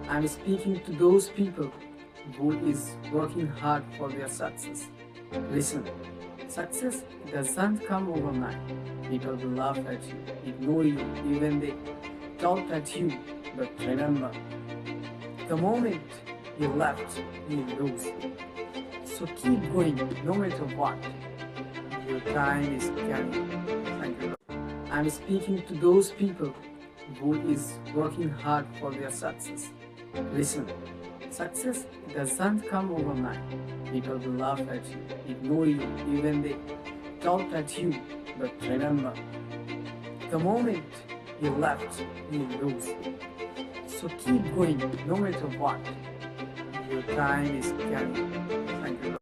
I'm speaking to those people who is working hard for their success. Listen, success doesn't come overnight. People will laugh at you, ignore you, even they talk at you. But remember, the moment you left, you lose. So keep going no matter what. Your time is coming. Thank you. I'm speaking to those people who is working hard for their success. Listen, success doesn't come overnight. People will laugh at you, ignore you, even they talk at you. But remember, the moment you left, you lose. So keep going no matter what. Your time is coming.